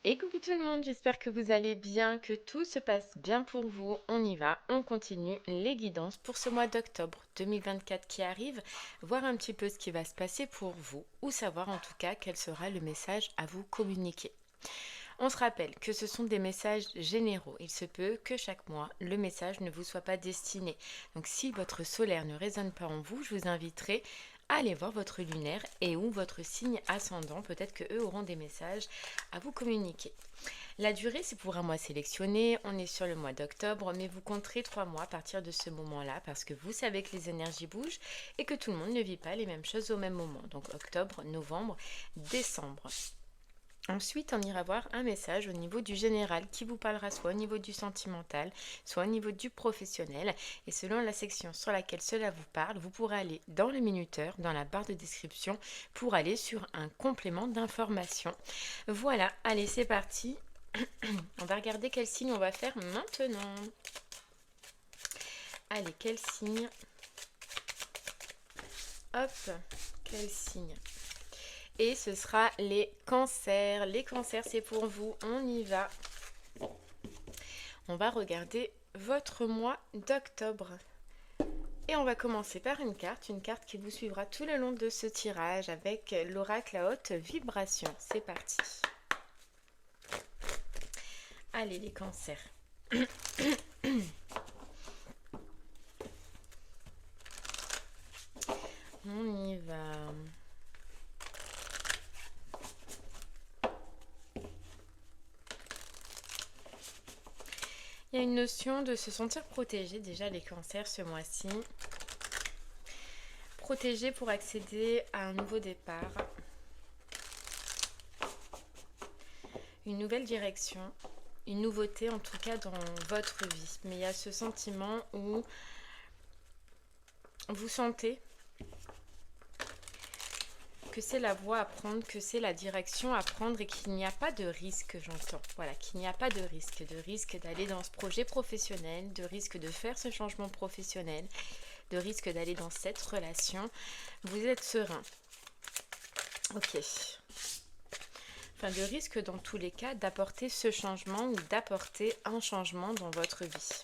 Et coucou tout le monde, j'espère que vous allez bien, que tout se passe bien pour vous. On y va, on continue les guidances pour ce mois d'octobre 2024 qui arrive, voir un petit peu ce qui va se passer pour vous ou savoir en tout cas quel sera le message à vous communiquer. On se rappelle que ce sont des messages généraux. Il se peut que chaque mois, le message ne vous soit pas destiné. Donc si votre solaire ne résonne pas en vous, je vous inviterai à aller voir votre lunaire et ou votre signe ascendant. Peut-être que eux auront des messages à vous communiquer. La durée, c'est pour un mois sélectionné. On est sur le mois d'octobre, mais vous compterez 3 mois à partir de ce moment-là parce que vous savez que les énergies bougent et que tout le monde ne vit pas les mêmes choses au même moment. Donc octobre, novembre, décembre. Ensuite, on ira voir un message au niveau du général qui vous parlera soit au niveau du sentimental, soit au niveau du professionnel. Et selon la section sur laquelle cela vous parle, vous pourrez aller dans le minuteur, dans la barre de description, pour aller sur un complément d'information. Voilà, allez, c'est parti. On va regarder quel signe on va faire maintenant. Allez, quel signe? Hop, quel signe? Et ce sera les cancers. Les cancers, c'est pour vous. On y va. On va regarder votre mois d'octobre. Et on va commencer par une carte qui vous suivra tout le long de ce tirage avec l'oracle à haute vibration. C'est parti. Allez les cancers. On y va. Il y a une notion de se sentir protégé déjà les cancers ce mois-ci. Protégé pour accéder à un nouveau départ. Une nouvelle direction. Une nouveauté en tout cas dans votre vie. Mais il y a ce sentiment où vous sentez que c'est la voie à prendre, que c'est la direction à prendre et qu'il n'y a pas de risque, j'entends. Voilà, qu'il n'y a pas de risque d'aller dans ce projet professionnel, de risque de faire ce changement professionnel, de risque d'aller dans cette relation. Vous êtes serein. Ok. Enfin, de risque dans tous les cas d'apporter ce changement ou d'apporter un changement dans votre vie.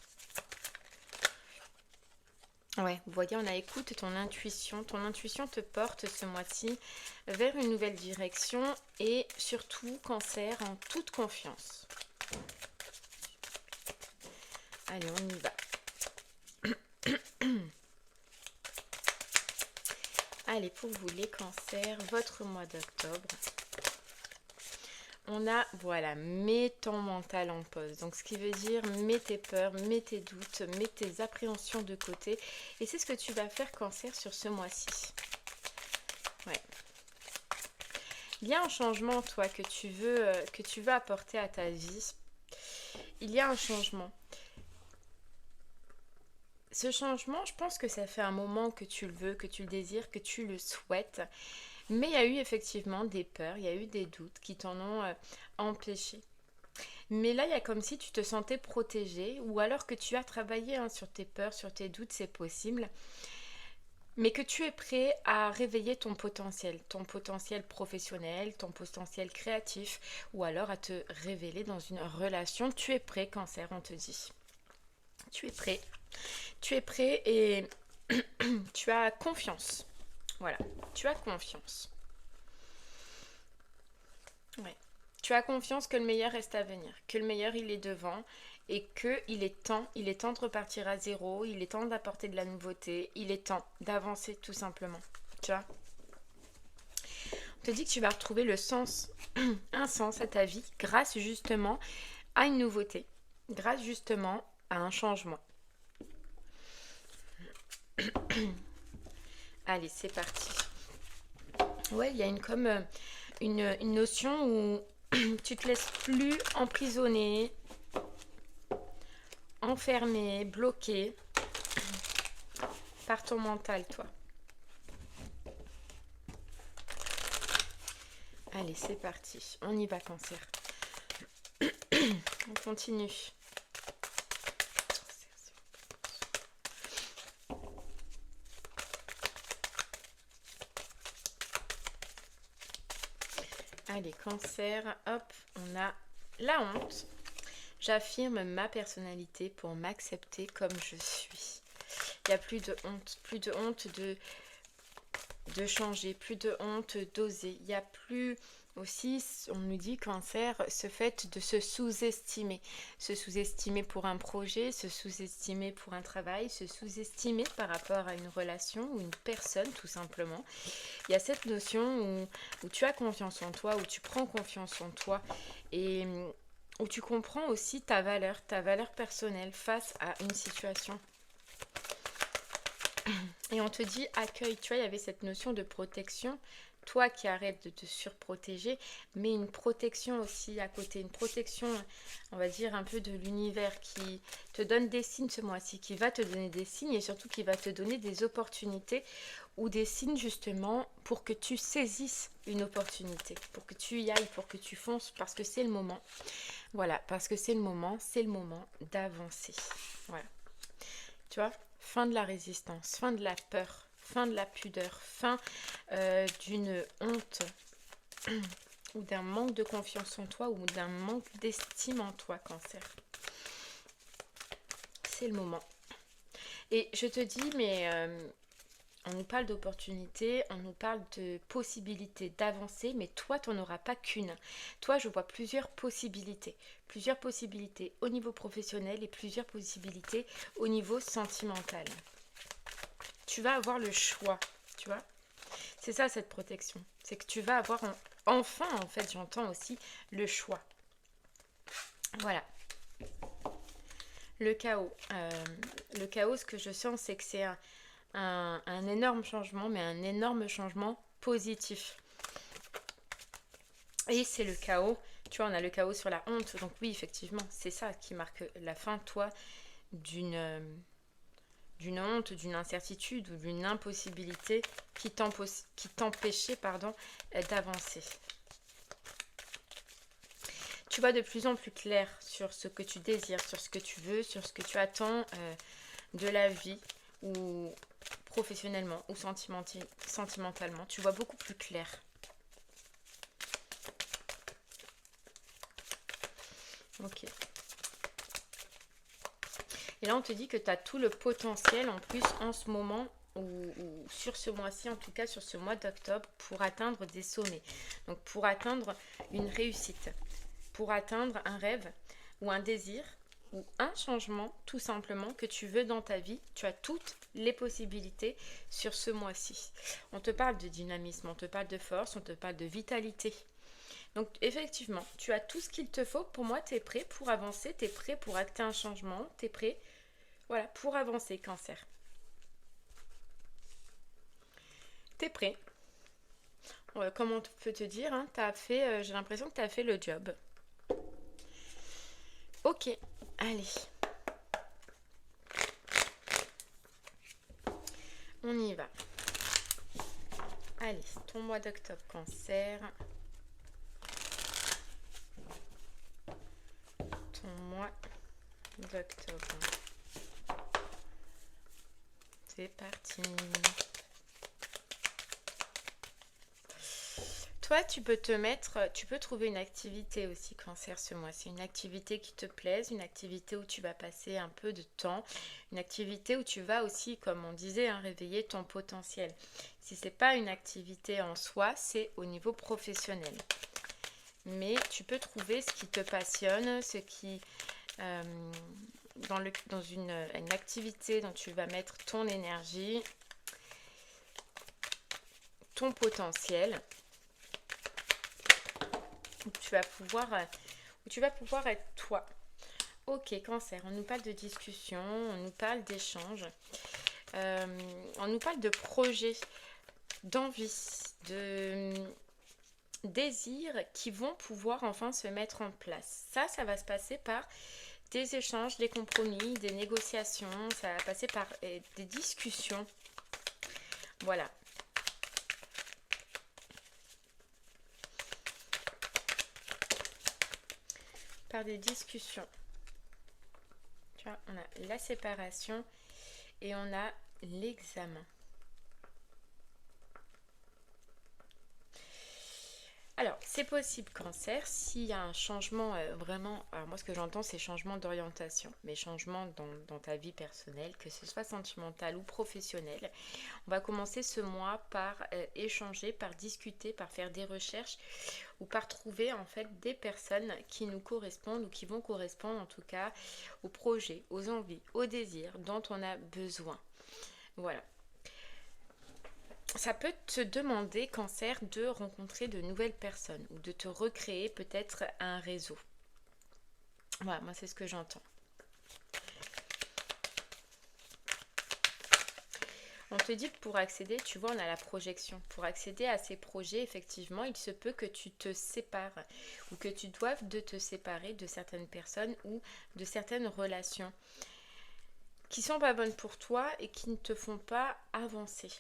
Ouais, vous voyez, on a écoute ton intuition. Ton intuition te porte ce mois-ci vers une nouvelle direction et surtout, cancer, en toute confiance. Allez, on y va. Allez, pour vous les cancers, votre mois d'octobre. On a, voilà, mets ton mental en pause. Donc, ce qui veut dire, mets tes peurs, mets tes doutes, mets tes appréhensions de côté. Et c'est ce que tu vas faire, cancer, sur ce mois-ci. Ouais. Il y a un changement, toi, que tu veux apporter à ta vie. Il y a un changement. Ce changement, je pense que ça fait un moment que tu le veux, que tu le désires, que tu le souhaites. Mais il y a eu effectivement des peurs, il y a eu des doutes qui t'en ont empêché. Mais là, il y a comme si tu te sentais protégée ou alors que tu as travaillé sur tes peurs, sur tes doutes, c'est possible. Mais que tu es prêt à réveiller ton potentiel professionnel, ton potentiel créatif ou alors à te révéler dans une relation. Tu es prêt, cancer, on te dit. Tu es prêt. Tu es prêt et tu as confiance. Voilà, tu as confiance. Ouais. Tu as confiance que le meilleur reste à venir, que le meilleur il est devant et que il est temps de repartir à zéro, il est temps d'apporter de la nouveauté, il est temps d'avancer tout simplement. Tu vois? On te dit que tu vas retrouver le sens, un sens à ta vie grâce justement à une nouveauté, grâce justement à un changement. Allez, c'est parti. Ouais, il y a une notion où tu te laisses plus emprisonner, enfermé, bloqué par ton mental, toi. Allez, c'est parti. On y va, cancer. On continue. Allez, cancer. Hop, on a La honte. J'affirme ma personnalité pour m'accepter comme je suis. Il n'y a plus de honte de changer, plus de honte d'oser. Il n'y a plus aussi, on nous dit cancer, ce fait de se sous-estimer. Se sous-estimer pour un projet, se sous-estimer pour un travail, se sous-estimer par rapport à une relation ou une personne tout simplement. Il y a cette notion où tu as confiance en toi, où tu prends confiance en toi et où tu comprends aussi ta valeur personnelle face à une situation. Et on te dit accueille, tu vois, il y avait cette notion de protection, toi qui arrêtes de te surprotéger, mais une protection aussi à côté, une protection, on va dire, un peu de l'univers qui te donne des signes ce mois-ci, qui va te donner des signes et surtout qui va te donner des opportunités ou des signes justement pour que tu saisisses une opportunité, pour que tu y ailles, pour que tu fonces, parce que c'est le moment. Voilà, parce que c'est le moment d'avancer. Voilà. Tu vois, fin de la résistance, fin de la peur, fin de la pudeur, fin d'une honte ou d'un manque de confiance en toi ou d'un manque d'estime en toi, cancer. C'est le moment. Et je te dis, mais on nous parle d'opportunités, on nous parle de possibilités d'avancer, mais toi, tu n'en auras pas qu'une. Toi, je vois plusieurs possibilités au niveau professionnel et plusieurs possibilités au niveau sentimental. Tu vas avoir le choix, tu vois. C'est ça cette protection, c'est que tu vas avoir enfin, en fait, j'entends aussi le choix. Voilà. Le chaos. Le chaos, ce que je sens, c'est que c'est un énorme changement, mais un énorme changement positif. Et c'est le chaos. Tu vois, on a le chaos sur la honte. Donc oui, effectivement, c'est ça qui marque la fin, toi, d'une honte, d'une incertitude ou d'une impossibilité qui t'empêchait d'avancer. Tu vois de plus en plus clair sur ce que tu désires, sur ce que tu veux, sur ce que tu attends de la vie ou professionnellement ou sentimentalement. Tu vois beaucoup plus clair. Ok. Et là, on te dit que tu as tout le potentiel en plus en ce moment ou sur ce mois-ci, en tout cas sur ce mois d'octobre, pour atteindre des sommets. Donc pour atteindre une réussite, pour atteindre un rêve ou un désir ou un changement tout simplement que tu veux dans ta vie. Tu as toutes les possibilités sur ce mois-ci. On te parle de dynamisme, on te parle de force, on te parle de vitalité. Donc effectivement, tu as tout ce qu'il te faut. Pour moi, tu es prêt pour avancer, tu es prêt pour acter un changement, tu es prêt pour avancer, cancer. Tu es prêt. Comme on peut te dire, hein, j'ai l'impression que tu as fait le job. Ok, allez. On y va. Allez, ton mois d'octobre, cancer. Ton mois d'octobre. C'est parti. Toi, tu peux trouver une activité aussi, cancer, ce mois. C'est une activité qui te plaise, une activité où tu vas passer un peu de temps, une activité où tu vas aussi, comme on disait, hein, réveiller ton potentiel. Si ce n'est pas une activité en soi, c'est au niveau professionnel. Mais tu peux trouver ce qui te passionne, ce qui... dans une activité dont tu vas mettre ton énergie, ton potentiel, où tu vas pouvoir être toi. Ok, cancer, on nous parle de discussion, on nous parle d'échange, on nous parle de projets, d'envie, de désirs qui vont pouvoir enfin se mettre en place. Ça va se passer par des échanges, des compromis, des négociations, ça va passer par des discussions. Voilà. Par des discussions. Tu vois, on a la séparation et on a l'examen. Alors, c'est possible cancer s'il y a un changement vraiment, alors moi ce que j'entends c'est changement d'orientation, mais changement dans ta vie personnelle, que ce soit sentimental ou professionnel. On va commencer ce mois par échanger, par discuter, par faire des recherches ou par trouver en fait des personnes qui nous correspondent ou qui vont correspondre en tout cas aux projets, aux envies, aux désirs dont on a besoin. Voilà. Ça peut te demander, cancer, de rencontrer de nouvelles personnes ou de te recréer peut-être un réseau. Voilà, moi c'est ce que j'entends. On te dit que pour accéder, tu vois, on a la projection. Pour accéder à ces projets, effectivement, il se peut que tu te sépares ou que tu doives de te séparer de certaines personnes ou de certaines relations qui sont pas bonnes pour toi et qui ne te font pas avancer.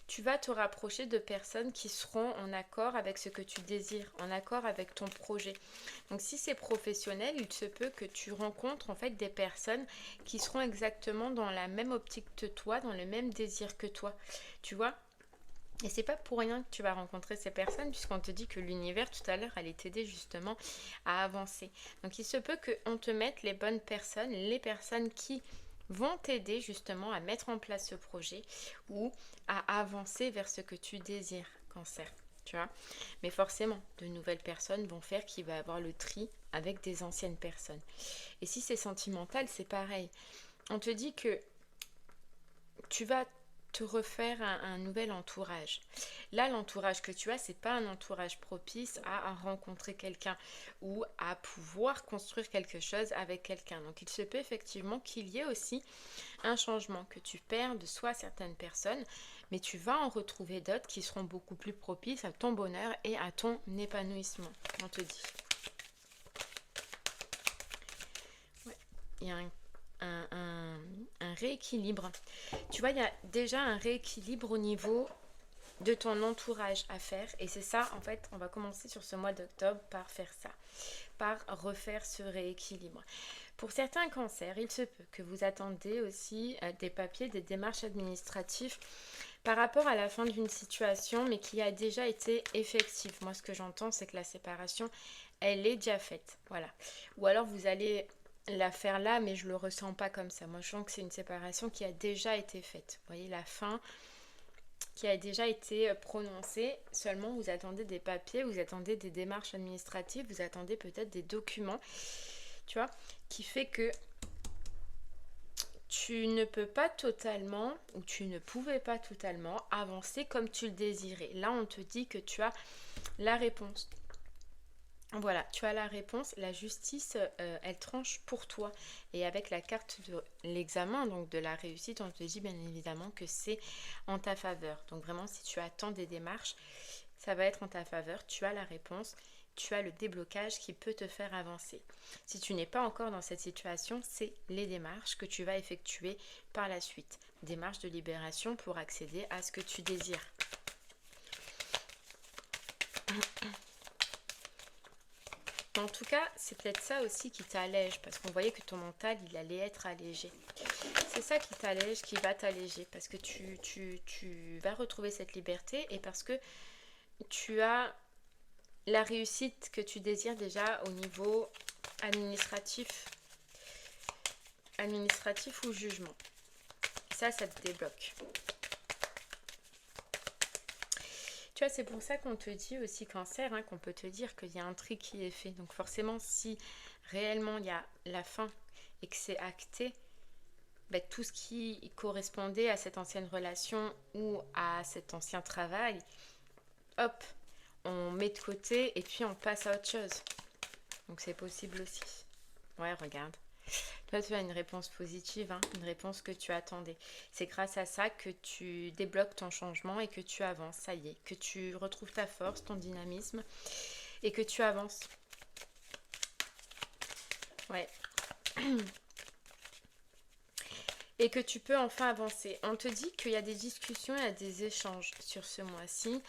Tu vas te rapprocher de personnes qui seront en accord avec ce que tu désires, en accord avec ton projet. Donc si c'est professionnel, il se peut que tu rencontres en fait des personnes qui seront exactement dans la même optique que toi, dans le même désir que toi. Tu vois ? Et c'est pas pour rien que tu vas rencontrer ces personnes, puisqu'on te dit que l'univers tout à l'heure allait t'aider justement à avancer. Donc il se peut qu'on te mette les bonnes personnes, les personnes qui vont t'aider justement à mettre en place ce projet ou à avancer vers ce que tu désires, cancer, tu vois. Mais forcément, de nouvelles personnes vont faire qu'il va y avoir le tri avec des anciennes personnes. Et si c'est sentimental, c'est pareil. On te dit que tu vas te refaire un nouvel entourage. Là, l'entourage que tu as, c'est pas un entourage propice à rencontrer quelqu'un ou à pouvoir construire quelque chose avec quelqu'un. Donc, il se peut effectivement qu'il y ait aussi un changement, que tu perdes soit certaines personnes, mais tu vas en retrouver d'autres qui seront beaucoup plus propices à ton bonheur et à ton épanouissement. On te dit. Ouais. Il y a un rééquilibre. Tu vois, il y a déjà un rééquilibre au niveau de ton entourage à faire. Et c'est ça, en fait, on va commencer sur ce mois d'octobre par faire ça, par refaire ce rééquilibre. Pour certains cancers, il se peut que vous attendez aussi des papiers, des démarches administratives par rapport à la fin d'une situation, mais qui a déjà été effective. Moi, ce que j'entends, c'est que la séparation, elle est déjà faite. Voilà. Ou alors, vous allez la faire là, mais je le ressens pas comme ça. Moi, je sens que c'est une séparation qui a déjà été faite. Vous voyez, la fin qui a déjà été prononcée. Seulement, vous attendez des papiers, vous attendez des démarches administratives, vous attendez peut-être des documents, tu vois, qui fait que tu ne peux pas totalement, ou tu ne pouvais pas totalement avancer comme tu le désirais. Là, on te dit que tu as la réponse. Voilà, tu as la réponse, la justice, elle tranche pour toi. Et avec la carte de l'examen, donc de la réussite, on te dit bien évidemment que c'est en ta faveur. Donc vraiment, si tu attends des démarches, ça va être en ta faveur. Tu as la réponse, tu as le déblocage qui peut te faire avancer. Si tu n'es pas encore dans cette situation, c'est les démarches que tu vas effectuer par la suite. Démarches de libération pour accéder à ce que tu désires. En tout cas, c'est peut-être ça aussi qui t'allège, parce qu'on voyait que ton mental, il allait être allégé. C'est ça qui t'allège, qui va t'alléger, parce que tu vas retrouver cette liberté et parce que tu as la réussite que tu désires déjà au niveau administratif ou jugement. Ça te débloque. Tu vois, c'est pour ça qu'on te dit aussi cancer, hein, qu'on peut te dire qu'il y a un tri qui est fait. Donc forcément, si réellement il y a la fin et que c'est acté, bah, tout ce qui correspondait à cette ancienne relation ou à cet ancien travail, hop, on met de côté et puis on passe à autre chose. Donc c'est possible aussi. Ouais, regarde. Toi, tu as une réponse positive, hein, une réponse que tu attendais. C'est grâce à ça que tu débloques ton changement et que tu avances, ça y est, que tu retrouves ta force, ton dynamisme et que tu avances. Ouais. Et que tu peux enfin avancer. On te dit qu'il y a des discussions, il y a des échanges sur ce mois-ci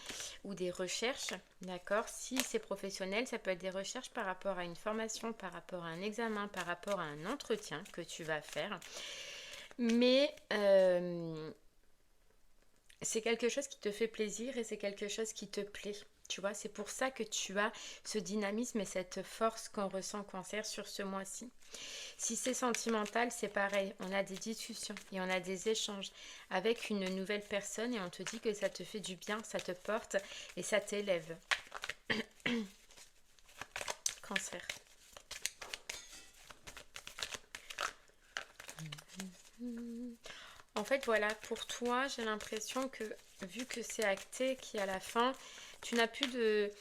ou des recherches, d'accord? Si c'est professionnel, ça peut être des recherches par rapport à une formation, par rapport à un examen, par rapport à un entretien que tu vas faire. Mais c'est quelque chose qui te fait plaisir et c'est quelque chose qui te plaît. Tu vois, c'est pour ça que tu as ce dynamisme et cette force qu'on ressent Cancer sur ce mois-ci. Si c'est sentimental, c'est pareil. On a des discussions et on a des échanges avec une nouvelle personne et on te dit que ça te fait du bien, ça te porte et ça t'élève. Cancer. En fait, voilà, pour toi, j'ai l'impression que, vu que c'est acté, qu'à la fin, tu n'as plus de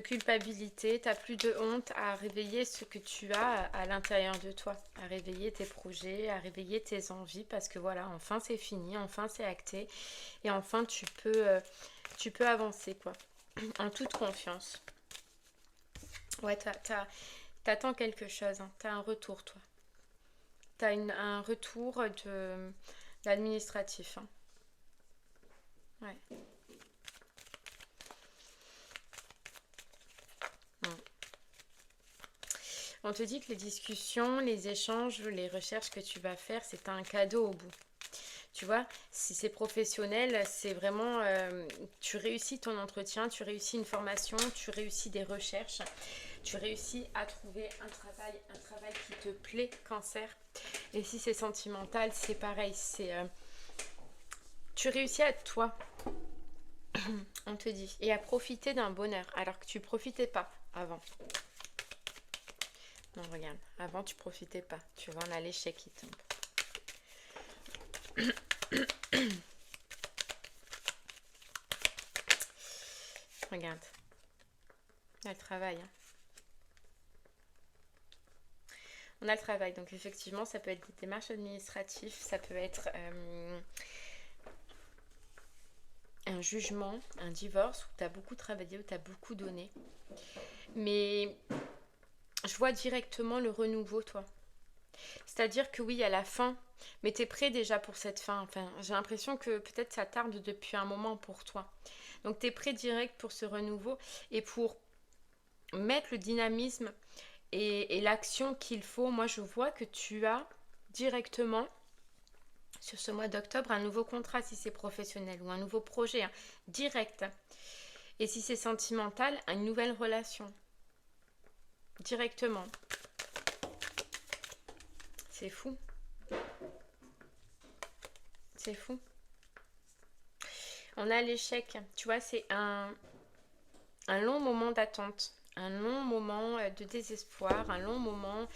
culpabilité, tu n'as plus de honte à réveiller ce que tu as à l'intérieur de toi, à réveiller tes projets, à réveiller tes envies, parce que voilà, enfin c'est fini, enfin c'est acté, et enfin tu peux avancer, quoi, en toute confiance. Ouais, t'attends quelque chose, hein, t'as un retour, toi. T'as un retour de l'administratif, hein. Ouais. Mm. On te dit que les discussions, les échanges, les recherches que tu vas faire, c'est un cadeau au bout. Tu vois, si c'est professionnel, c'est vraiment, tu réussis ton entretien, tu réussis une formation, tu réussis des recherches, tu réussis à trouver un travail qui te plaît, Cancer. Et si c'est sentimental, c'est pareil, tu réussis à être toi, on te dit, et à profiter d'un bonheur, alors que tu profitais pas avant. Non, regarde, avant tu profitais pas, tu vois, on a l'échec qui tombe. Regarde, on a le travail, hein. On a le travail, donc effectivement, ça peut être des démarches administratives, ça peut être un jugement, un divorce, où tu as beaucoup travaillé, où tu as beaucoup donné. Mais je vois directement le renouveau, toi. C'est-à-dire que oui, à la fin, mais tu es prêt déjà pour cette fin. Enfin, j'ai l'impression que peut-être ça tarde depuis un moment pour toi. Donc tu es prêt direct pour ce renouveau et pour mettre le dynamisme et l'action qu'il faut. Moi, je vois que tu as directement, sur ce mois d'octobre, un nouveau contrat si c'est professionnel ou un nouveau projet, hein, direct. Et si c'est sentimental, une nouvelle relation. Directement. C'est fou. C'est fou. On a l'échec. Tu vois, c'est un long moment d'attente. Un long moment de désespoir. Un long moment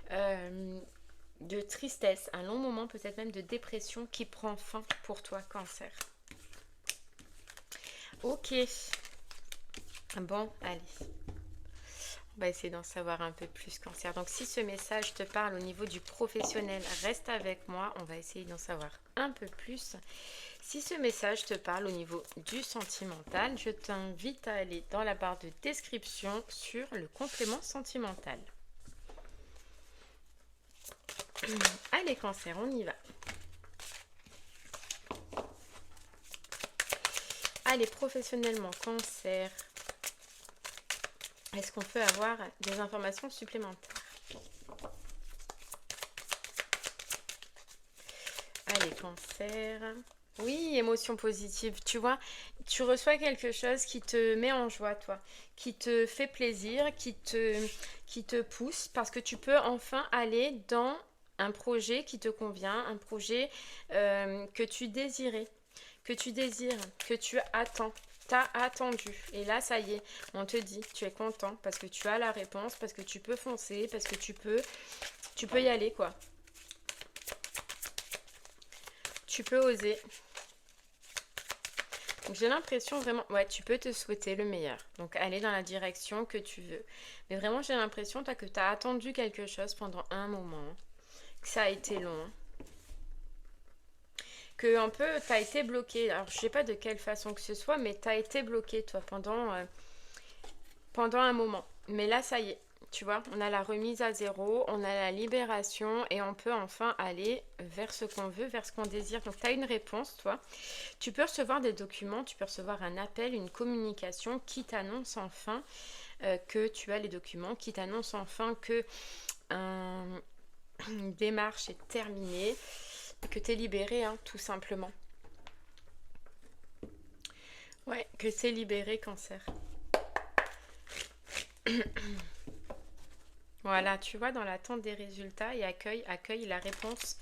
de tristesse. Un long moment peut-être même de dépression qui prend fin pour toi, Cancer. Ok. Bon, allez. On va essayer d'en savoir un peu plus, Cancer. Donc si ce message te parle au niveau du professionnel, reste avec moi. On va essayer d'en savoir un peu plus. Si ce message te parle au niveau du sentimental, je t'invite à aller dans la barre de description sur le complément sentimental. Allez, Cancer, on y va. Allez, professionnellement, Cancer. Est-ce qu'on peut avoir des informations supplémentaires? Allez, Cancer. Oui, émotion positive. Tu vois, tu reçois quelque chose qui te met en joie, toi. Qui te fait plaisir, qui te pousse. Parce que tu peux enfin aller dans un projet qui te convient. Un projet que tu désirais. Que tu désires. Que tu attends. T'as attendu. Et là, ça y est, on te dit, tu es content parce que tu as la réponse, parce que tu peux foncer, parce que tu peux y aller, quoi. Tu peux oser. Donc j'ai l'impression vraiment, ouais, tu peux te souhaiter le meilleur. Donc aller dans la direction que tu veux. Mais vraiment, j'ai l'impression que tu as attendu quelque chose pendant un moment. Que ça a été long. Que un peu, tu as été bloqué. Alors je sais pas de quelle façon que ce soit, mais tu as été bloqué, toi, pendant un moment. Mais là, ça y est. Tu vois, on a la remise à zéro, on a la libération et on peut enfin aller vers ce qu'on veut, vers ce qu'on désire. Donc, tu as une réponse, toi. Tu peux recevoir des documents, tu peux recevoir un appel, une communication qui t'annonce enfin que tu as les documents, qui t'annonce enfin que une démarche est terminée et que tu es libéré, hein, tout simplement. Ouais, que c'est libéré, Cancer. Voilà, tu vois, dans l'attente des résultats et accueille la réponse.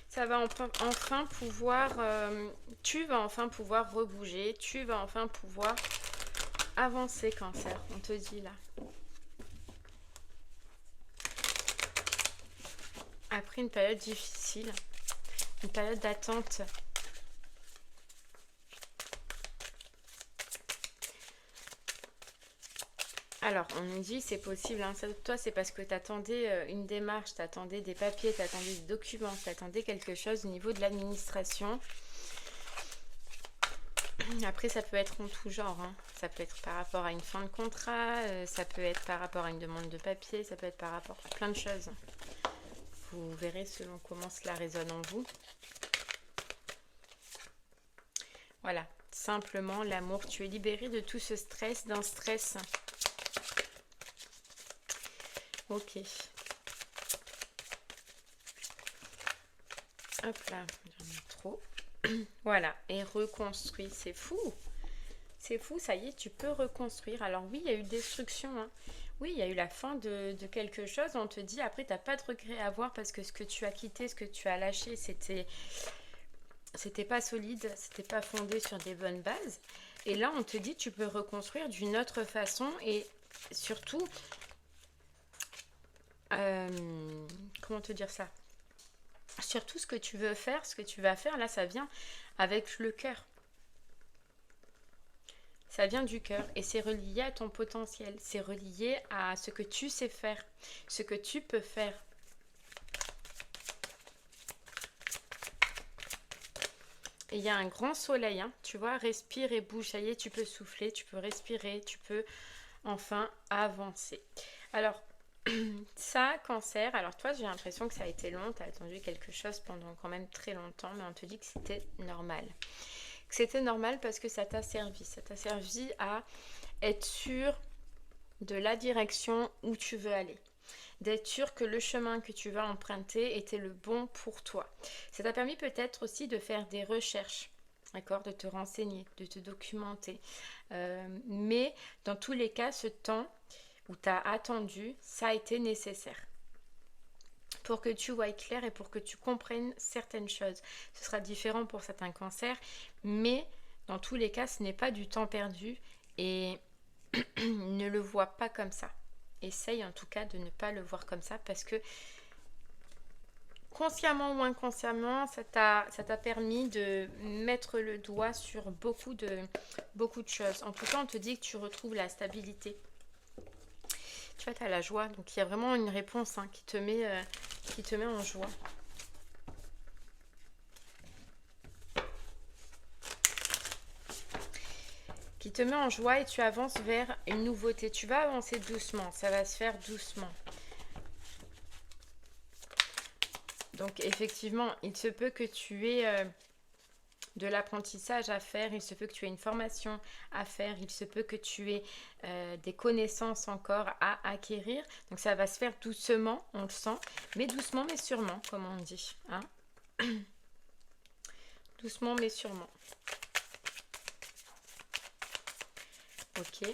Ça va enfin pouvoir, tu vas enfin pouvoir rebouger, tu vas enfin pouvoir avancer, Cancer, on te dit là. Après une période difficile, une période d'attente. Alors, on nous dit c'est possible, hein. Ça, toi, c'est parce que tu attendais une démarche, tu attendais des papiers, tu attendais des documents, tu attendais quelque chose au niveau de l'administration. Après, ça peut être en tout genre, hein. Ça peut être par rapport à une fin de contrat, ça peut être par rapport à une demande de papier, ça peut être par rapport à plein de choses. Vous verrez selon comment cela résonne en vous. Voilà, simplement l'amour. Tu es libéré de tout ce stress, d'un stress. Ok. Hop là, j'en ai trop. Voilà, et reconstruit, c'est fou. C'est fou, ça y est, tu peux reconstruire. Alors oui, il y a eu destruction, hein. Oui, il y a eu la fin de quelque chose. On te dit, après, tu n'as pas de regret à avoir parce que ce que tu as quitté, ce que tu as lâché, c'était pas solide, c'était pas fondé sur des bonnes bases. Et là, on te dit, tu peux reconstruire d'une autre façon et surtout, comment te dire ça? Surtout ce que tu veux faire, ce que tu vas faire, là, ça vient avec le cœur. Ça vient du cœur et c'est relié à ton potentiel. C'est relié à ce que tu sais faire, ce que tu peux faire. Et il y a un grand soleil, hein. Tu vois, respire et bouge. Ça y est, tu peux souffler, tu peux respirer, tu peux enfin avancer. Alors, ça, Cancer, alors toi, j'ai l'impression que ça a été long. Tu as attendu quelque chose pendant quand même très longtemps, mais on te dit que c'était normal. C'était normal parce que ça t'a servi. Ça t'a servi à être sûr de la direction où tu veux aller. D'être sûr que le chemin que tu vas emprunter était le bon pour toi. Ça t'a permis peut-être aussi de faire des recherches, d'accord, de te renseigner, de te documenter. Mais dans tous les cas, ce temps où tu as attendu, ça a été nécessaire pour que tu voies clair et pour que tu comprennes certaines choses. Ce sera différent pour certains cancers, mais dans tous les cas, ce n'est pas du temps perdu et ne le vois pas comme ça. Essaye en tout cas de ne pas le voir comme ça parce que consciemment ou inconsciemment, ça t'a permis de mettre le doigt sur beaucoup de choses. En tout cas, on te dit que tu retrouves la stabilité. Tu vois, tu as la joie. Donc, il y a vraiment une réponse, hein, qui te met en joie. Qui te met en joie et tu avances vers une nouveauté. Tu vas avancer doucement. Ça va se faire doucement. Donc, effectivement, il se peut que tu aies de l'apprentissage à faire, il se peut que tu aies une formation à faire, il se peut que tu aies des connaissances encore à acquérir. Donc ça va se faire doucement, on le sent, mais doucement mais sûrement, comme on dit, hein. Doucement mais sûrement. Ok.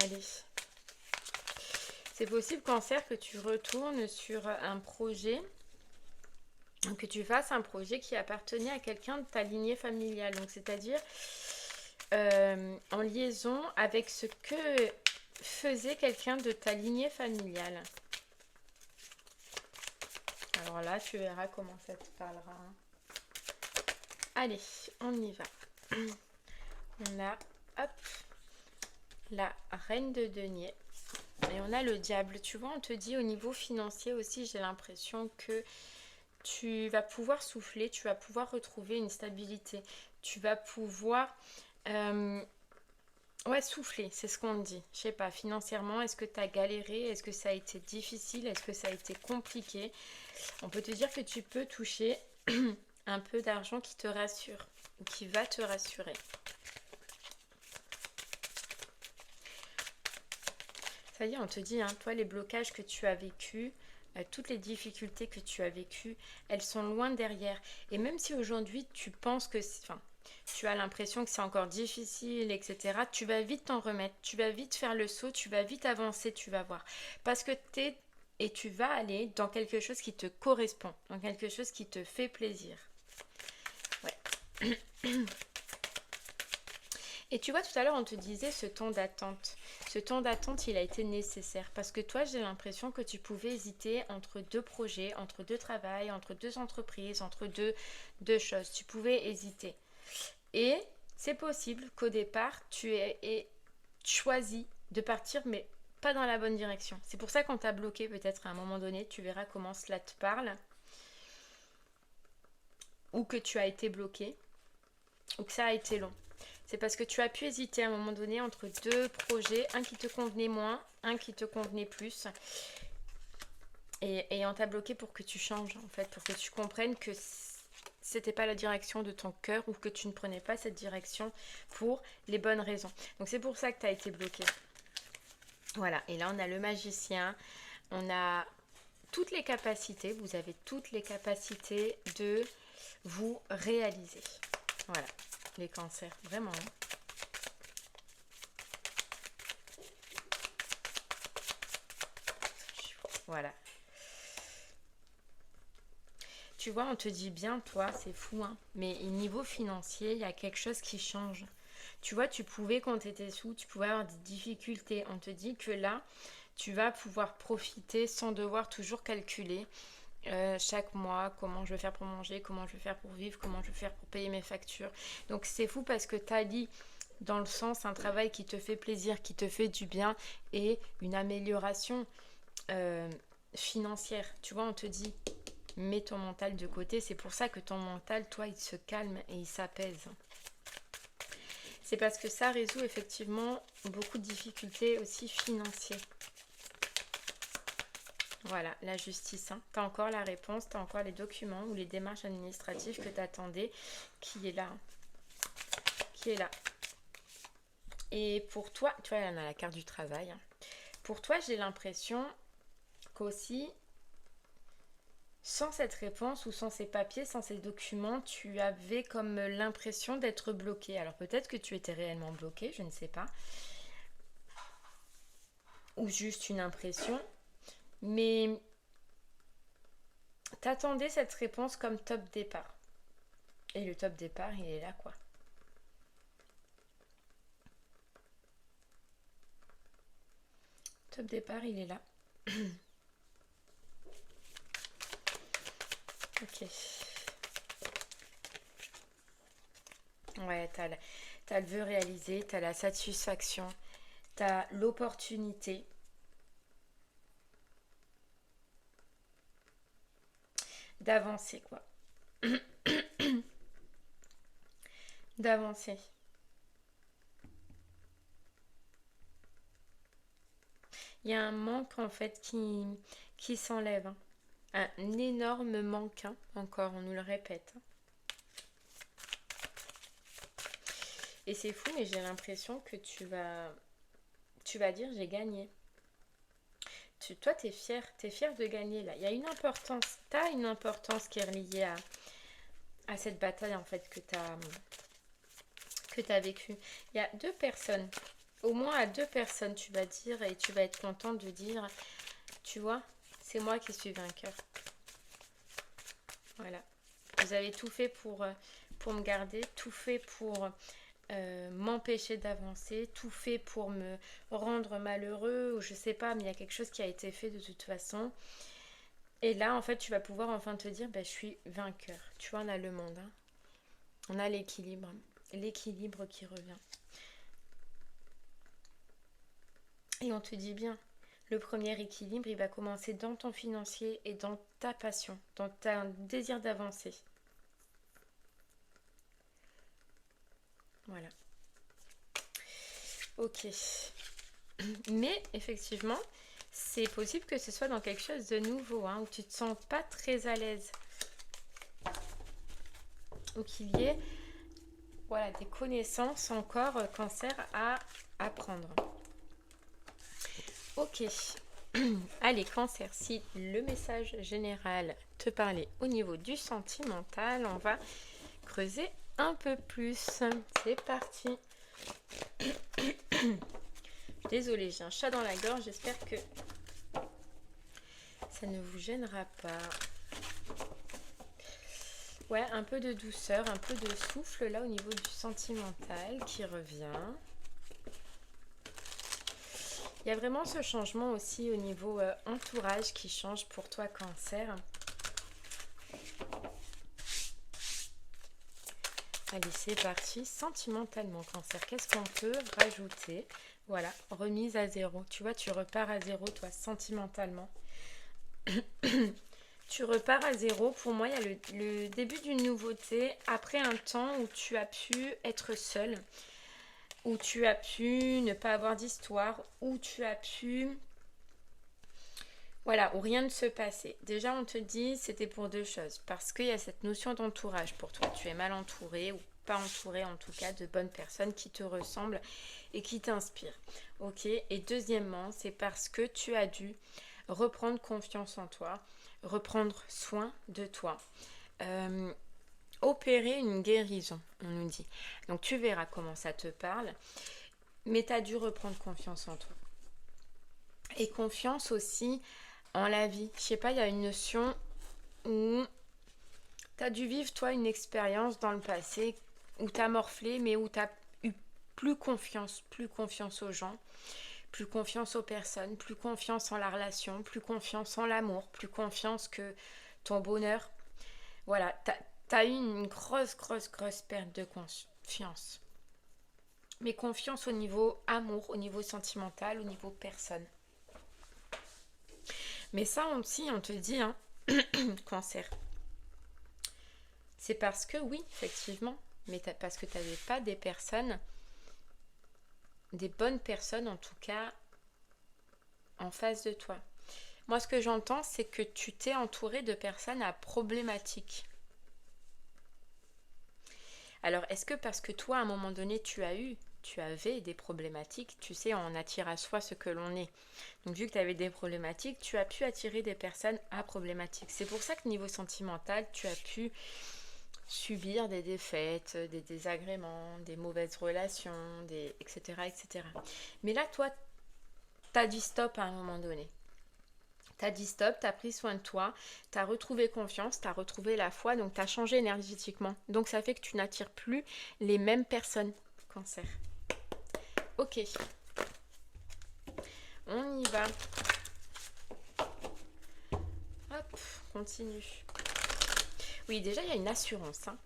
Allez. C'est possible, Cancer, que tu retournes sur un projet, que tu fasses un projet qui appartenait à quelqu'un de ta lignée familiale. Donc, c'est-à-dire en liaison avec ce que faisait quelqu'un de ta lignée familiale. Alors là, tu verras comment ça te parlera, hein. Allez, on y va. On a, hop, la reine de denier. Et on a le diable. Tu vois, on te dit au niveau financier aussi, j'ai l'impression que tu vas pouvoir souffler, tu vas pouvoir retrouver une stabilité. Tu vas pouvoir souffler, c'est ce qu'on dit. Je sais pas, financièrement, est-ce que tu as galéré? Est-ce que ça a été difficile? Est-ce que ça a été compliqué? On peut te dire que tu peux toucher un peu d'argent qui te rassure ou qui va te rassurer. Ça y est, on te dit, hein, toi, les blocages que tu as vécus, toutes les difficultés que tu as vécues, elles sont loin derrière. Et même si aujourd'hui, tu penses que... Enfin, tu as l'impression que c'est encore difficile, etc., tu vas vite t'en remettre, tu vas vite faire le saut, tu vas vite avancer, tu vas voir. Parce que t'es... Et tu vas aller dans quelque chose qui te correspond, dans quelque chose qui te fait plaisir. Ouais. Et tu vois, tout à l'heure, on te disait ce temps d'attente. Ce temps d'attente, il a été nécessaire. Parce que toi, j'ai l'impression que tu pouvais hésiter entre deux projets, entre deux travails, entre deux entreprises, entre deux choses. Tu pouvais hésiter. Et c'est possible qu'au départ, tu aies choisi de partir, mais pas dans la bonne direction. C'est pour ça qu'on t'a bloqué peut-être à un moment donné. Tu verras comment cela te parle. Ou que tu as été bloqué. Ou que ça a été long. C'est parce que tu as pu hésiter à un moment donné entre deux projets, un qui te convenait moins, un qui te convenait plus. Et on t'a bloqué pour que tu changes, en fait, pour que tu comprennes que c'était pas la direction de ton cœur ou que tu ne prenais pas cette direction pour les bonnes raisons. Donc c'est pour ça que tu as été bloqué. Voilà, et là on a le magicien, on a toutes les capacités, vous avez toutes les capacités de vous réaliser. Voilà. Les cancers, vraiment. Voilà. Tu vois, on te dit bien, toi, c'est fou, hein. Mais niveau financier, il y a quelque chose qui change. Tu vois, tu pouvais compter tes sous, tu pouvais avoir des difficultés. On te dit que là, tu vas pouvoir profiter sans devoir toujours calculer. Chaque mois, comment je vais faire pour manger, comment je vais faire pour vivre, comment je vais faire pour payer mes factures. Donc c'est fou parce que tu allies dans le sens un travail qui te fait plaisir, qui te fait du bien et une amélioration financière. Tu vois, on te dit, mets ton mental de côté. C'est pour ça que ton mental, toi, il se calme et il s'apaise. C'est parce que ça résout effectivement beaucoup de difficultés aussi financières. Voilà, la justice. Hein. Tu as encore la réponse, tu as encore les documents ou les démarches administratives que tu attendais, qui est là. Qui est là. Et pour toi, tu vois, on a la carte du travail. Hein. Pour toi, j'ai l'impression qu'aussi, sans cette réponse ou sans ces papiers, sans ces documents, tu avais comme l'impression d'être bloqué. Alors peut-être que tu étais réellement bloqué, je ne sais pas. Ou juste une impression. Mais t'attendais cette réponse comme top départ. Et le top départ, il est là, quoi. Top départ, il est là. Ok. Ouais, t'as le vœu réalisé, t'as la satisfaction, t'as l'opportunité. D'avancer, quoi. D'avancer. Il y a un manque, en fait, qui s'enlève. Hein. Un énorme manque, hein. Encore, on nous le répète. Hein. Et c'est fou, mais j'ai l'impression que tu vas dire j'ai gagné. Toi, t'es fier de gagner là. Il y a une importance, t'as une importance qui est reliée à cette bataille en fait que t'as vécue. Il y a deux personnes, au moins à deux personnes, tu vas dire et tu vas être contente de dire, tu vois, c'est moi qui suis vainqueur. Voilà. Vous avez tout fait pour me garder, tout fait pour m'empêcher d'avancer, tout fait pour me rendre malheureux, ou je sais pas, mais il y a quelque chose qui a été fait de toute façon. Et là, en fait, tu vas pouvoir enfin te dire, je suis vainqueur. Tu vois, on a le monde. Hein. On a l'équilibre. L'équilibre qui revient. Et on te dit bien, le premier équilibre, il va commencer dans ton financier et dans ta passion, dans ton désir d'avancer. Voilà. Ok. Mais effectivement, c'est possible que ce soit dans quelque chose de nouveau, hein, où tu ne te sens pas très à l'aise. Ou qu'il y ait des connaissances encore cancer à apprendre. Ok. Allez, Cancer, si le message général te parlait au niveau du sentimental, on va creuser un peu plus. C'est parti. Désolée, j'ai un chat dans la gorge, j'espère que ça ne vous gênera pas. Ouais, un peu de douceur, un peu de souffle là au niveau du sentimental qui revient. Il y a vraiment ce changement aussi au niveau entourage qui change pour toi, Cancer. Allez, c'est parti. Sentimentalement, Cancer, qu'est-ce qu'on peut rajouter? Voilà, remise à zéro. Tu vois, tu repars à zéro, toi, sentimentalement. Tu repars à zéro. Pour moi, il y a le début d'une nouveauté après un temps où tu as pu être seule, où tu as pu ne pas avoir d'histoire, où tu as pu... Voilà, où rien ne se passait. Déjà, on te dit, c'était pour deux choses. Parce qu'il y a cette notion d'entourage pour toi. Tu es mal entouré ou pas entouré, en tout cas, de bonnes personnes qui te ressemblent et qui t'inspirent. Ok. Et deuxièmement, c'est parce que tu as dû reprendre confiance en toi, reprendre soin de toi. Opérer une guérison, on nous dit. Donc, tu verras comment ça te parle. Mais tu as dû reprendre confiance en toi. Et confiance aussi en la vie. Je sais pas, il y a une notion où tu as dû vivre, toi, une expérience dans le passé où tu as morflé, mais où tu as eu plus confiance aux gens, plus confiance aux personnes, plus confiance en la relation, plus confiance en l'amour, plus confiance que ton bonheur. Voilà, tu as eu une grosse perte de confiance. Mais confiance au niveau amour, au niveau sentimental, au niveau personne. Mais ça aussi, on te dit, hein, Cancer. C'est parce que oui, effectivement, mais parce que tu n'avais pas des personnes, des bonnes personnes en tout cas, en face de toi. Moi, ce que j'entends, c'est que tu t'es entouré de personnes à problématiques. Alors, est-ce que parce que toi, à un moment donné, tu avais des problématiques, tu sais, on attire à soi ce que l'on est. Donc, vu que tu avais des problématiques, tu as pu attirer des personnes à problématiques. C'est pour ça que niveau sentimental, tu as pu subir des défaites, des désagréments, des mauvaises relations, etc., etc. Mais là, toi, t'as dit stop à un moment donné. T'as dit stop, t'as pris soin de toi, t'as retrouvé confiance, t'as retrouvé la foi, donc t'as changé énergétiquement. Donc ça fait que tu n'attires plus les mêmes personnes, Cancer. Ok. On y va. Hop, continue. Oui, déjà, il y a une assurance. Hein.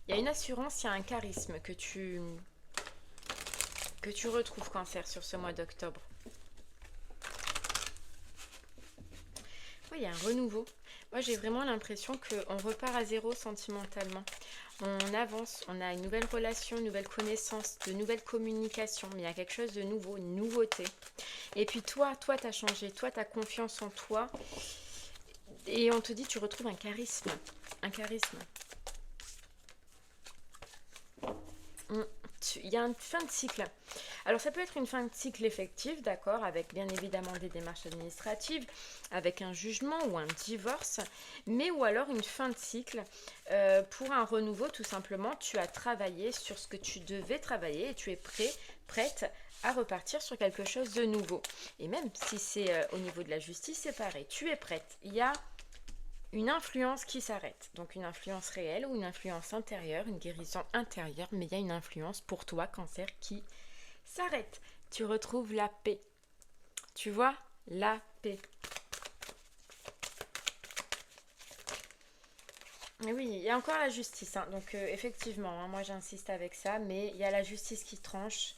Il y a une assurance, il y a un charisme que tu retrouves, Cancer, sur ce mois d'octobre. Oui, il y a un renouveau. Moi, j'ai vraiment l'impression qu'on repart à zéro sentimentalement. On avance, on a une nouvelle relation, une nouvelle connaissance, de nouvelles communications, mais il y a quelque chose de nouveau, une nouveauté. Et puis toi, tu as changé, toi, tu as confiance en toi. Et on te dit, tu retrouves un charisme. Un charisme. Il y a une fin de cycle. Alors ça peut être une fin de cycle effective, d'accord, avec bien évidemment des démarches administratives, avec un jugement ou un divorce, mais ou alors une fin de cycle pour un renouveau tout simplement. Tu as travaillé sur ce que tu devais travailler et tu es prête à repartir sur quelque chose de nouveau. Et même si c'est au niveau de la justice, c'est pareil, tu es prête. Il y a une influence qui s'arrête, donc une influence réelle ou une influence intérieure, une guérison intérieure, mais il y a une influence pour toi, Cancer, qui s'arrête. Tu retrouves la paix. Tu vois, la paix. Et oui, il y a encore la justice, hein. Donc effectivement, hein, moi j'insiste avec ça, mais il y a la justice qui tranche,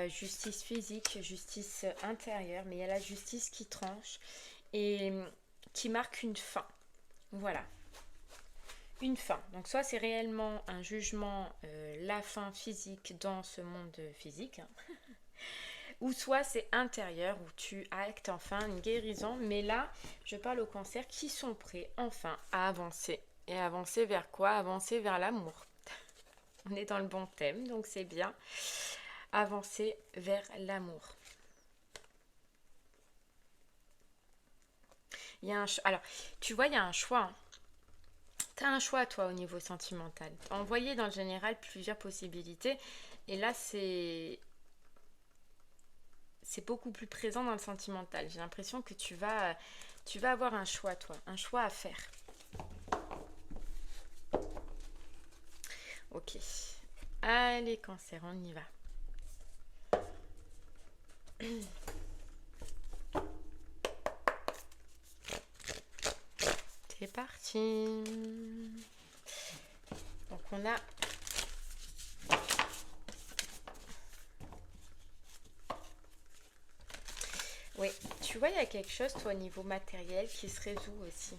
justice physique, justice intérieure, mais il y a la justice qui tranche et qui marque une fin. Voilà. Une fin. Donc soit c'est réellement un jugement, la fin physique dans ce monde physique, hein, ou soit c'est intérieur où tu actes enfin une guérison. Mais là, je parle aux cancers qui sont prêts enfin à avancer. Et avancer vers quoi? Avancer vers l'amour. On est dans le bon thème, donc c'est bien. Avancer vers l'amour. Il y a un alors, tu vois, il y a un choix, hein. Tu as un choix, toi, au niveau sentimental. Tu as envoyé, dans le général, plusieurs possibilités. Et là, c'est beaucoup plus présent dans le sentimental. J'ai l'impression que tu vas avoir un choix, toi. Un choix à faire. Ok. Allez, Cancer, on y va. C'est parti. Donc, on a... Oui, tu vois, il y a quelque chose, toi, au niveau matériel, qui se résout aussi.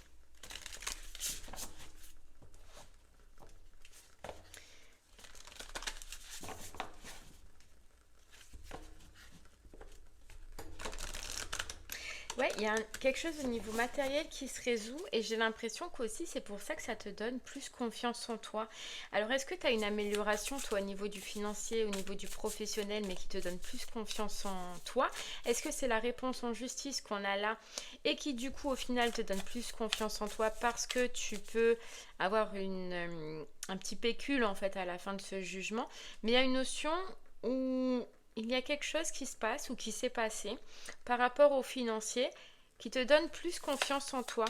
Ouais, il y a quelque chose au niveau matériel qui se résout et j'ai l'impression qu'aussi c'est pour ça que ça te donne plus confiance en toi. Alors est-ce que tu as une amélioration toi au niveau du financier, au niveau du professionnel mais qui te donne plus confiance en toi? Est-ce que c'est la réponse en justice qu'on a là et qui du coup au final te donne plus confiance en toi parce que tu peux avoir un petit pécule en fait à la fin de ce jugement, mais il y a une notion où il y a quelque chose qui se passe ou qui s'est passé par rapport au financier qui te donne plus confiance en toi.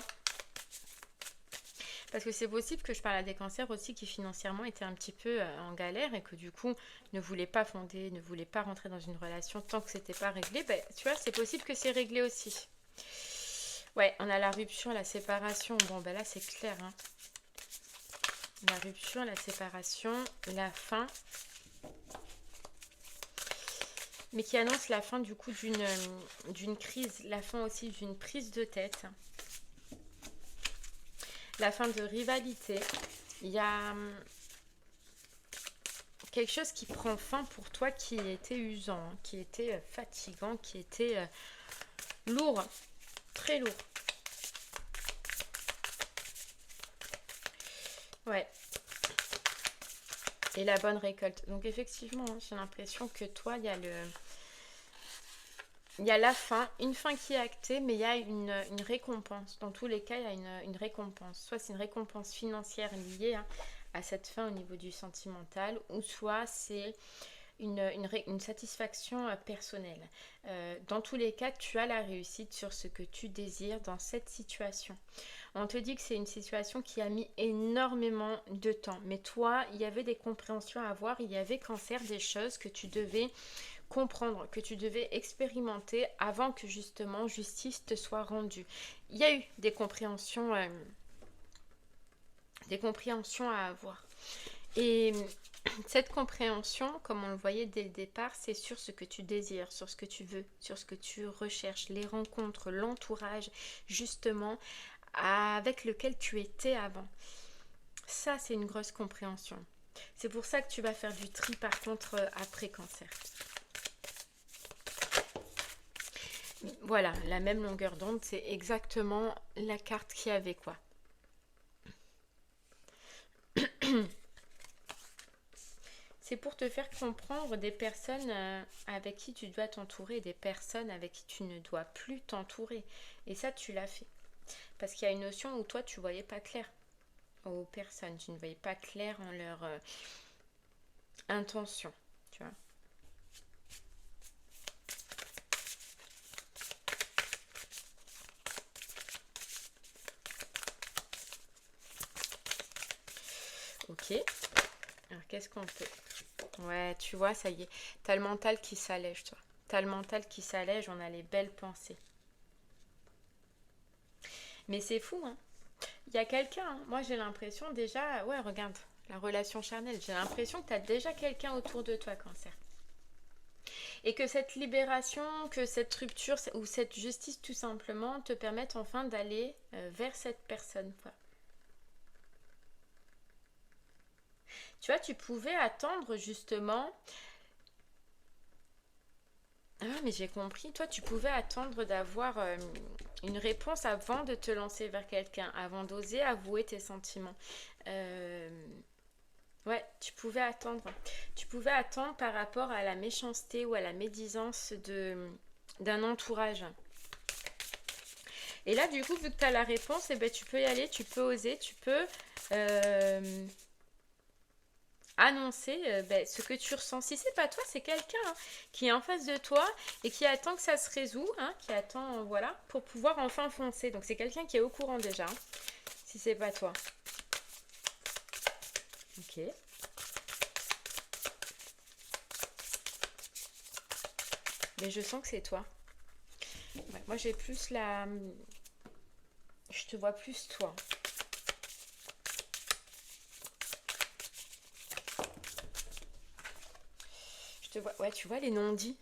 Parce que c'est possible que je parle à des cancers aussi qui financièrement étaient un petit peu en galère et que du coup ne voulaient pas fonder, ne voulaient pas rentrer dans une relation tant que c'était pas réglé. Ben, tu vois, c'est possible que c'est réglé aussi. Ouais, on a la rupture, la séparation. Bon, ben là, c'est clair. Hein. La rupture, la séparation, la fin. Mais qui annonce la fin du coup d'une crise, la fin aussi d'une prise de tête, la fin de rivalité. Il y a quelque chose qui prend fin pour toi qui était usant, hein, qui était fatigant, qui était lourd, très lourd. Ouais. Et la bonne récolte. Donc effectivement, hein, j'ai l'impression que toi, il y a la fin, une fin qui est actée, mais il y a une récompense. Dans tous les cas, il y a une récompense. Soit c'est une récompense financière liée à cette fin au niveau du sentimental, ou soit c'est une satisfaction personnelle. Dans tous les cas, tu as la réussite sur ce que tu désires dans cette situation. On te dit que c'est une situation qui a mis énormément de temps. Mais toi, il y avait des compréhensions à avoir, il y avait Cancer, des choses que tu devais comprendre, que tu devais expérimenter avant que justement justice te soit rendue. Il y a eu des compréhensions à avoir. Et cette compréhension, comme on le voyait dès le départ, c'est sur ce que tu désires, sur ce que tu veux, sur ce que tu recherches, les rencontres, l'entourage, justement, avec lequel tu étais avant. Ça, c'est une grosse compréhension. C'est pour ça que tu vas faire du tri, par contre, après Cancer. Voilà, la même longueur d'onde, c'est exactement la carte qu'il y avait, quoi. C'est pour te faire comprendre des personnes avec qui tu dois t'entourer, des personnes avec qui tu ne dois plus t'entourer. Et ça, tu l'as fait. Parce qu'il y a une notion où toi, tu ne voyais pas clair aux personnes. Tu ne voyais pas clair en leur intention, tu vois. Ok. Alors, qu'est-ce qu'on peut... Ouais, tu vois, ça y est. T'as le mental qui s'allège, toi. T'as le mental qui s'allège, on a les belles pensées. Mais c'est fou, hein. Il y a quelqu'un, hein. Moi j'ai l'impression déjà... Ouais, regarde, la relation charnelle. J'ai l'impression que t'as déjà quelqu'un autour de toi, Cancer. Et que cette libération, que cette rupture ou cette justice tout simplement te permette enfin d'aller vers cette personne, quoi. Tu vois, tu pouvais attendre justement... Ah, mais j'ai compris. Toi, tu pouvais attendre d'avoir une réponse avant de te lancer vers quelqu'un, avant d'oser avouer tes sentiments. Euh, Ouais, tu pouvais attendre. Tu pouvais attendre par rapport à la méchanceté ou à la médisance d'un entourage. Et là, du coup, vu que tu as la réponse, eh ben, tu peux y aller, tu peux oser, tu peux annoncer ben, ce que tu ressens. Si c'est pas toi, c'est quelqu'un hein, qui est en face de toi et qui attend que ça se résout, hein, qui attend, voilà, pour pouvoir enfin foncer. Donc c'est quelqu'un qui est au courant déjà, hein, si c'est pas toi. Ok. Mais je sens que c'est toi. Ouais, moi j'ai plus la... Je te vois plus toi. Je te vois... Ouais, tu vois les non-dits.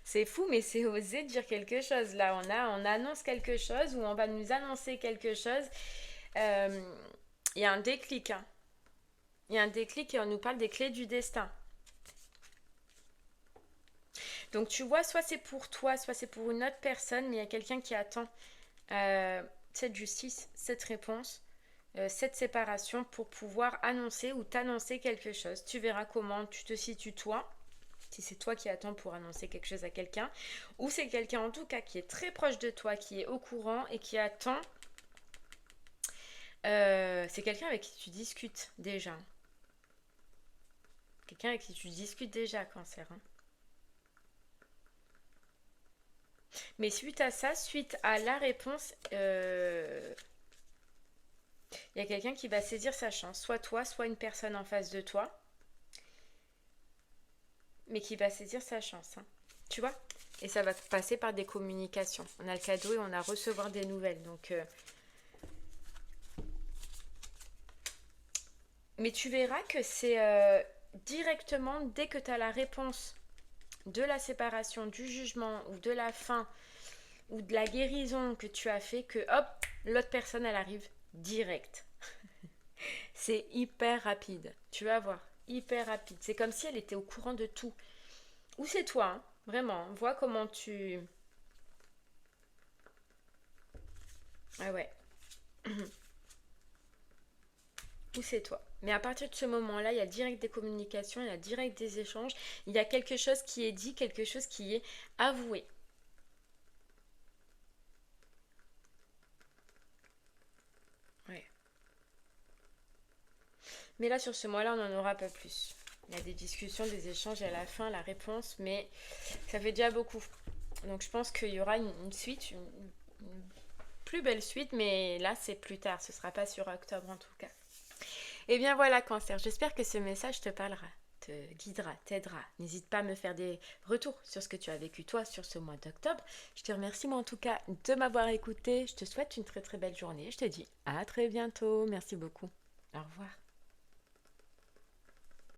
C'est fou, mais c'est oser dire quelque chose. Là, on annonce quelque chose ou on va nous annoncer quelque chose. Il y a un déclic. Hein. Il y a un déclic et on nous parle des clés du destin. Donc tu vois, soit c'est pour toi, soit c'est pour une autre personne, mais il y a quelqu'un qui attend cette justice, cette réponse, cette séparation pour pouvoir annoncer ou t'annoncer quelque chose. Tu verras comment tu te situes toi, si c'est toi qui attends pour annoncer quelque chose à quelqu'un, ou c'est quelqu'un en tout cas qui est très proche de toi, qui est au courant et qui attend. C'est quelqu'un avec qui tu discutes déjà. Quelqu'un avec qui tu discutes déjà, Cancer. Hein. Mais suite à ça, suite à la réponse, il y a quelqu'un qui va saisir sa chance. Soit toi, soit une personne en face de toi. Mais qui va saisir sa chance. Hein. Tu vois? Et ça va passer par des communications. On a le cadeau et on a à recevoir des nouvelles. Donc, mais tu verras que c'est directement dès que tu as la réponse de la séparation, du jugement ou de la fin ou de la guérison que tu as fait que hop, l'autre personne elle arrive direct. C'est hyper rapide. Tu vas voir, hyper rapide. C'est comme si elle était au courant de tout. Ou c'est toi, hein, vraiment. Vois comment tu... Ah ouais. Ou c'est toi. Mais à partir de ce moment-là, il y a direct des communications, il y a direct des échanges. Il y a quelque chose qui est dit, quelque chose qui est avoué. Ouais. Mais là, sur ce mois-là, on n'en aura pas plus. Il y a des discussions, des échanges et à la fin, la réponse, mais ça fait déjà beaucoup. Donc je pense qu'il y aura une suite, une plus belle suite, mais là, c'est plus tard. Ce ne sera pas sur octobre en tout cas. Et bien voilà, Cancer. J'espère que ce message te parlera, te guidera, t'aidera. N'hésite pas à me faire des retours sur ce que tu as vécu toi sur ce mois d'octobre. Je te remercie moi en tout cas de m'avoir écouté. Je te souhaite une très très belle journée. Je te dis à très bientôt. Merci beaucoup. Au revoir.